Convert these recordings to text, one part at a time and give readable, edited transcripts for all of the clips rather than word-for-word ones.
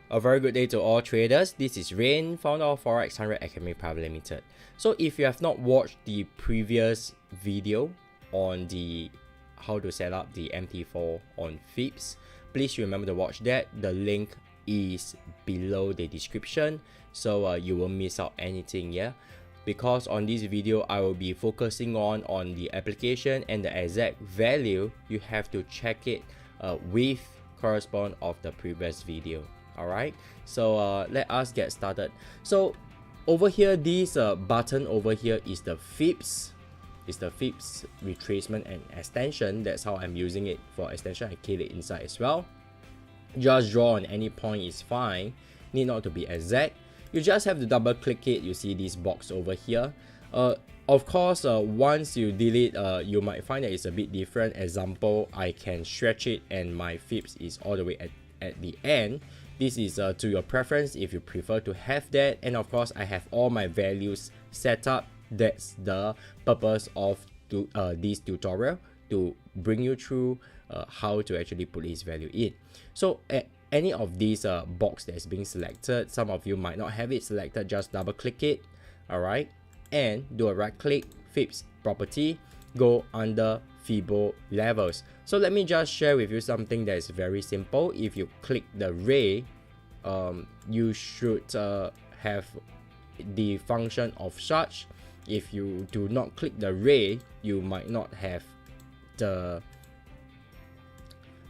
A very good day to all traders. This is Rain, founder of Forex 100 Academy Private Limited. So if you have not watched the previous video on the how to set up the MT4 on Fibs, please remember to watch that. The link is below the description, so you won't miss out anything, yeah? Because on this video, I will be focusing on the application and the exact value. You have to check it with correspond of the previous video. Alright, so let us get started. So over here, this button over here is the Fibs. It's the Fibs retracement and extension. That's how I'm using it for extension. I keyed it inside as well. Just draw on any point is fine. Need not to be exact. You just have to double click it. You see this box over here. Of course, once you delete, you might find that it's a bit different. Example, I can stretch it and my Fibs is all the way at the end. This is to your preference if you prefer to have that. And of course, I have all my values set up. That's the purpose of this tutorial, to bring you through how to actually put this value in. So at any of these box that's being selected, some of you might not have it selected, just double click it, alright, and do a right click, Fibs property, go under Fibo levels. So let me just share with you something that is very simple. If you click the ray, you should have the function of such. If you do not click the ray, you might not have the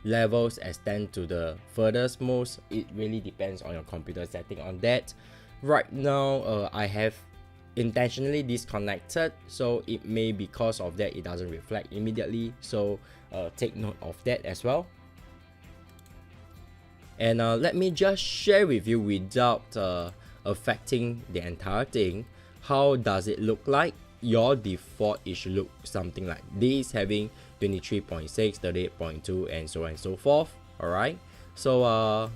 levels extend to the furthest most. It really depends on your computer setting on that. Right now, I have intentionally disconnected, so it may because of that it doesn't reflect immediately, so take note of that as well. And let me just share with you without affecting the entire thing, how does it look like. Your default, it should look something like this, having 23.6, 38.2 and so on and so forth. Alright, so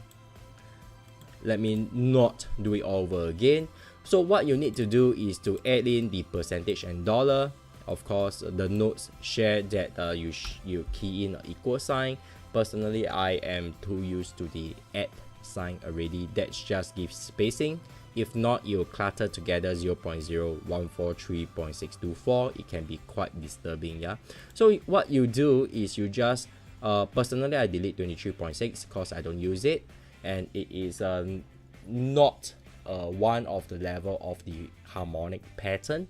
let me not do it all over again. So what you need to do is to add in the percentage and dollar. Of course, the notes share that you key in an equal sign. Personally, I am too used to the add sign already. That just gives spacing. If not, it will clutter together 0.0143624. It can be quite disturbing, yeah. So what you do is you just personally, I delete 23.6 because I don't use it, and it is not one of the level of the harmonic pattern.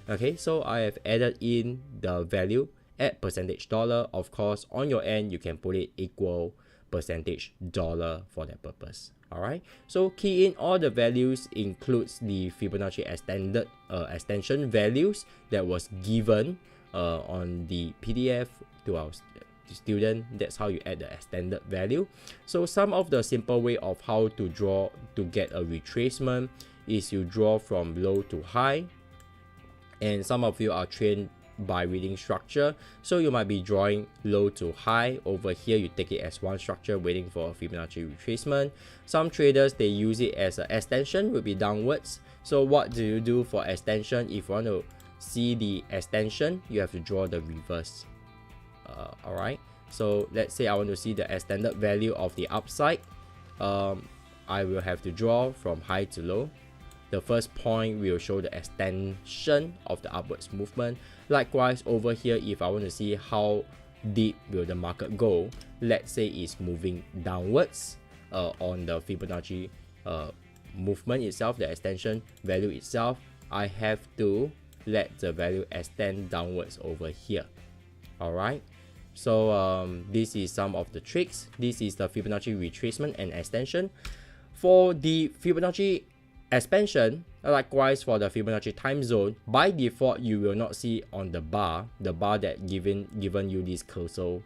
Okay, so I have added in the value at percentage dollar. Of course, on your end, you can put it equal percentage dollar for that purpose. Alright, so key in all the values, includes the Fibonacci extension values that was given on the PDF to our student. That's how you add the extended value. So some of the simple way of how to draw to get a retracement is you draw from low to high, and some of you are trained by reading structure, so you might be drawing low to high. Over here, you take it as one structure waiting for a Fibonacci retracement. Some traders, they use it as an extension, would be downwards. So what do you do for extension? If you want to see the extension, you have to draw the reverse. Alright, so let's say I want to see the extended value of the upside. I will have to draw from high to low. The first point will show the extension of the upwards movement. Likewise, over here, if I want to see how deep will the market go, let's say it's moving downwards on the Fibonacci movement itself, the extension value itself, I have to let the value extend downwards over here. Alright, so this is some of the tricks. This is the Fibonacci retracement and extension. For the Fibonacci expansion, likewise for the Fibonacci time zone, by default you will not see on the bar that given you this cursor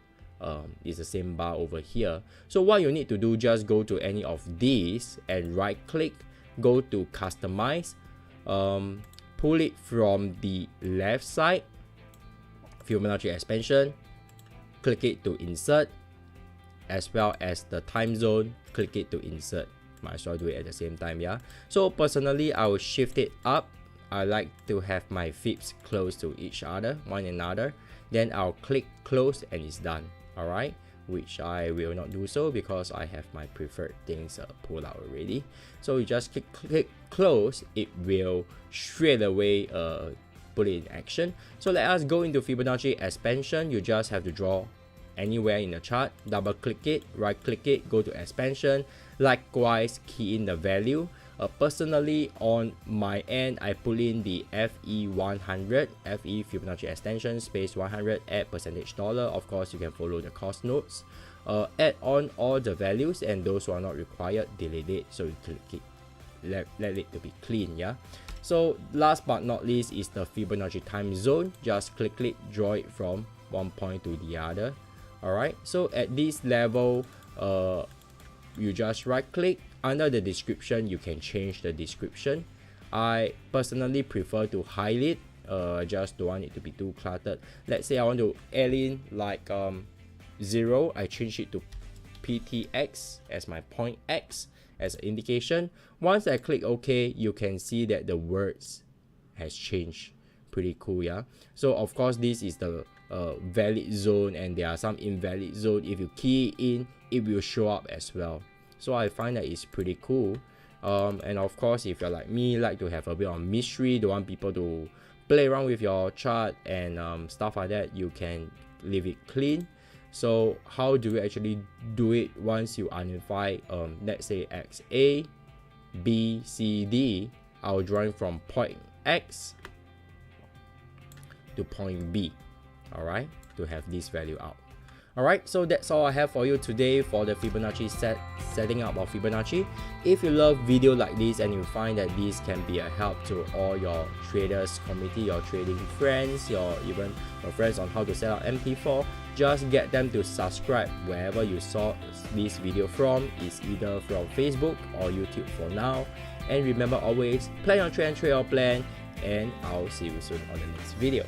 is the same bar over here. So what you need to do, just go to any of these and right click, go to customize, pull it from the left side, Fibonacci expansion, click it to insert, as well as the time zone, click it to insert. Might as well do it at the same time, yeah. So personally, I will shift it up. I like to have my Fibs close to each other, one another. Then I'll click close and it's done. Alright, which I will not do so because I have my preferred things pulled out already. So you just click close, it will straight away put it in action. So let us go into Fibonacci expansion. You just have to draw anywhere in the chart, double click it, right click it, go to expansion, likewise key in the value. Personally on my end, I pull in the FE100, FE Fibonacci extension space 100, add $. Of course, you can follow the cost notes. Add on all the values, and those who are not required, delete it. So you click it, let it to be clean, yeah. So last but not least is the Fibonacci time zone. Just click it, draw it from one point to the other. Alright, so at this level, you just right click. Under the description, you can change the description. I personally prefer to hide it, just don't want it to be too cluttered. Let's say I want to add in like 0, I change it to PTX as my point X as an indication. Once I click OK, you can see that the words has changed. Pretty cool, yeah. So of course this is the valid zone, and there are some invalid zone. If you key in, it will show up as well. So I find that it's pretty cool. And of course, if you're like me, like to have a bit of mystery, don't want people to play around with your chart and stuff like that, you can leave it clean. So how do you actually do it? Once you identify let's say X A B C D, I'll draw from point X to point B, all right, to have this value out. Alright, so that's all I have for you today for the Fibonacci setting up of Fibonacci. If you love video like this and you find that this can be a help to all your traders community, your trading friends, even your friends on how to set up MT4, just get them to subscribe wherever you saw this video from. It's either from Facebook or YouTube for now. And remember, always plan your trade and trade your plan, and I'll see you soon on the next video.